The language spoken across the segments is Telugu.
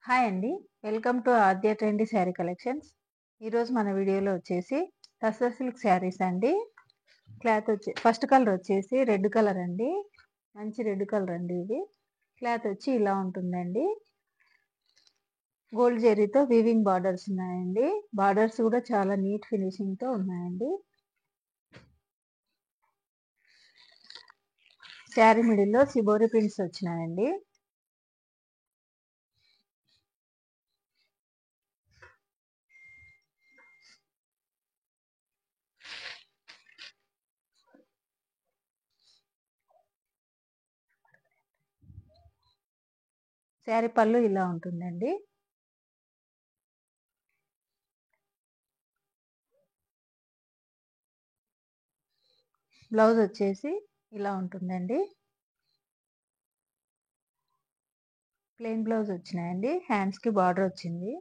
హాయ్ అండి. Welcome to Aadya trendy sari collections. ఈరోజు మన వీడియోలో వచ్చేసి టస్సర్ సిల్క్ శారీస్ అండి. క్లాత్ ఫస్ట్ కలర్ వచ్చేసి రెడ్ కలర్ అండి. మంచి రెడ్ కలర్ అండి ఇది. క్లాత్ వచ్చి ఇలా ఉంటుందండి. గోల్డ్ జెరీతో వీవింగ్ బార్డర్స్ ఉన్నాయండి. బార్డర్స్ కూడా చాలా నీట్ ఫినిషింగ్తో ఉన్నాయండి. శారీ మిడిల్లో సిబోరి ప్రింట్స్ వచ్చినాయండి. శారీ పళ్ళు ఇలా ఉంటుందండి. బ్లౌజ్ వచ్చేసి ఇలా ఉంటుందండి. ప్లెయిన్ బ్లౌజ్ వచ్చినాయండి. హ్యాండ్స్కి బార్డర్ వచ్చింది.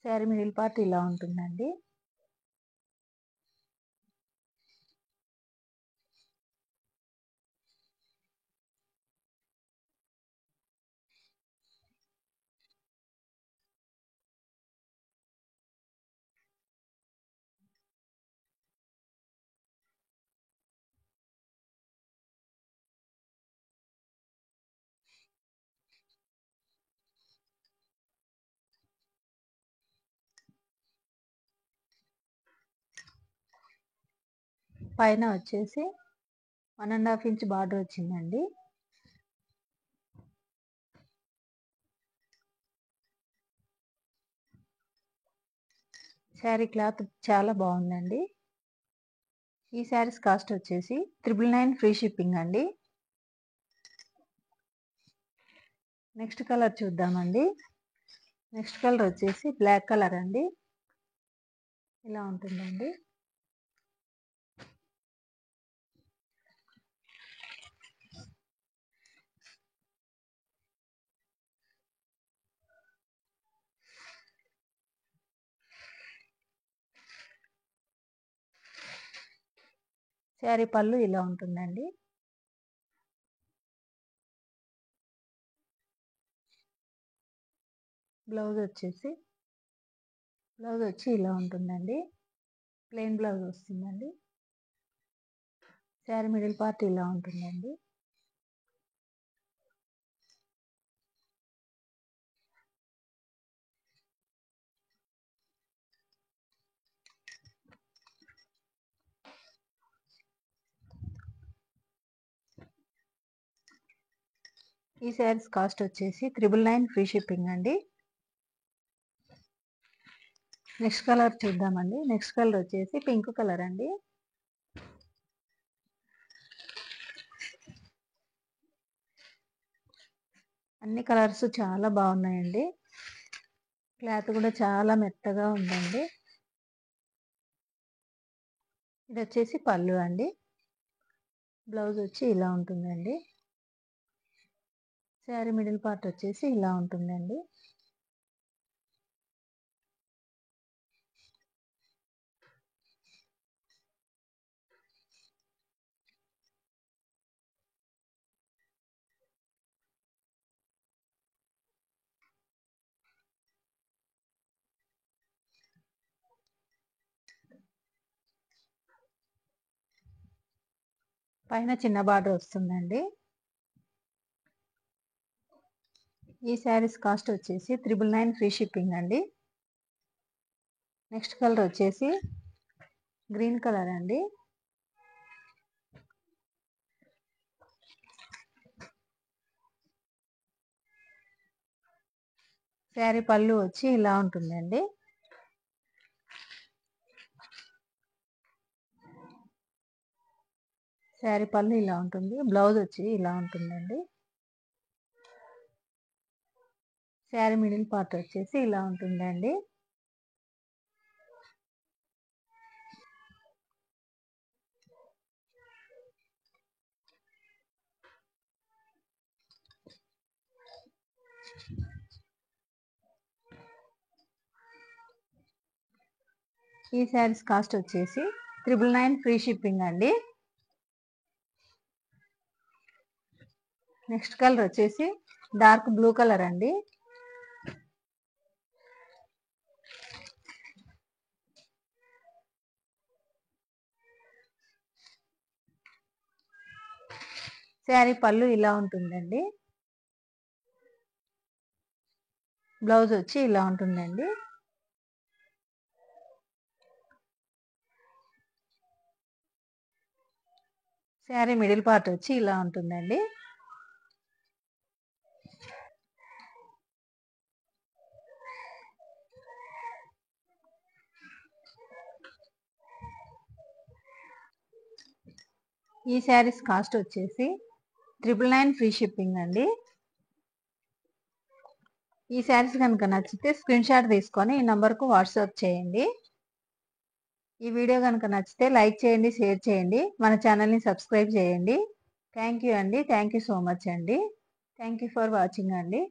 శారీ మిడిల్ పార్ట్ ఇలా ఉంటుందండి. పైన వచ్చేసి 1.5 ఇంచ్ బార్డర్ వచ్చిందండి. శారీ క్లాత్ చాలా బాగుందండి. ఈ శారీస్ కాస్ట్ వచ్చేసి 999 ఫ్రీ షిప్పింగ్ అండి. నెక్స్ట్ కలర్ చూద్దామండి. నెక్స్ట్ కలర్ వచ్చేసి బ్లాక్ కలర్ అండి. ఇలా ఉంటుందండి. శారీ పళ్ళు ఇలా ఉంటుందండి. బ్లౌజ్ వచ్చి ఇలా ఉంటుందండి. ప్లెయిన్ బ్లౌజ్ వస్తుందండి. శారీ మిడిల్ పార్ట్ ఇలా ఉంటుందండి. ఈ శారీస్ కాస్ట్ వచ్చేసి 999 ఫ్రీ షిప్పింగ్ అండి. నెక్స్ట్ కలర్ చూద్దామండి. నెక్స్ట్ కలర్ వచ్చేసి పింక్ కలర్ అండి. అన్ని కలర్స్ చాలా బాగున్నాయండి. క్లాత్ కూడా చాలా మెత్తగా ఉందండి. ఇది వచ్చేసి పళ్ళు అండి. బ్లౌజ్ వచ్చి ఇలా ఉంటుందండి. శారీ మిడిల్ పార్ట్ వచ్చేసి ఇలా ఉంటుందండి. పైన చిన్న బార్డర్ వస్తుందండి. ఈ శారీస్ కాస్ట్ వచ్చేసి 999 ఫ్రీ షిప్పింగ్ అండి. నెక్స్ట్ కలర్ వచ్చేసి గ్రీన్ కలర్ అండి. శారీ పళ్ళు వచ్చి ఇలా ఉంటుందండి. శారీ పళ్ళు ఇలా ఉంటుంది. బ్లౌజ్ వచ్చి ఇలా ఉంటుందండి. శారీ మిడిల్ పార్ట్ వచ్చేసి ఇలా ఉంటుందండి. ఈ శారీస్ కాస్ట్ వచ్చేసి 999 ఫ్రీ షిప్పింగ్ అండి. నెక్స్ట్ కలర్ వచ్చేసి డార్క్ బ్లూ కలర్ అండి. శారీ పళ్ళు ఇలా ఉంటుందండి. బ్లౌజ్ వచ్చి ఇలా ఉంటుందండి. శారీ మిడిల్ పార్ట్ వచ్చి ఇలా ఉంటుందండి. ఈ శారీస్ కాస్ట్ వచ్చేసి 999 ఫ్రీ షిప్పింగ్ అండి. ఈ శారీస్ కనుక నచ్చితే స్క్రీన్ షాట్ తీసుకొని ఈ నంబర్కు వాట్సాప్ చేయండి. ఈ వీడియో కనుక నచ్చితే లైక్ చేయండి, షేర్ చేయండి, మన ఛానల్ని సబ్స్క్రైబ్ చేయండి. థ్యాంక్ యూ అండి. థ్యాంక్ యూ సో మచ్ అండి. థ్యాంక్ యూ ఫర్ వాచింగ్ అండి.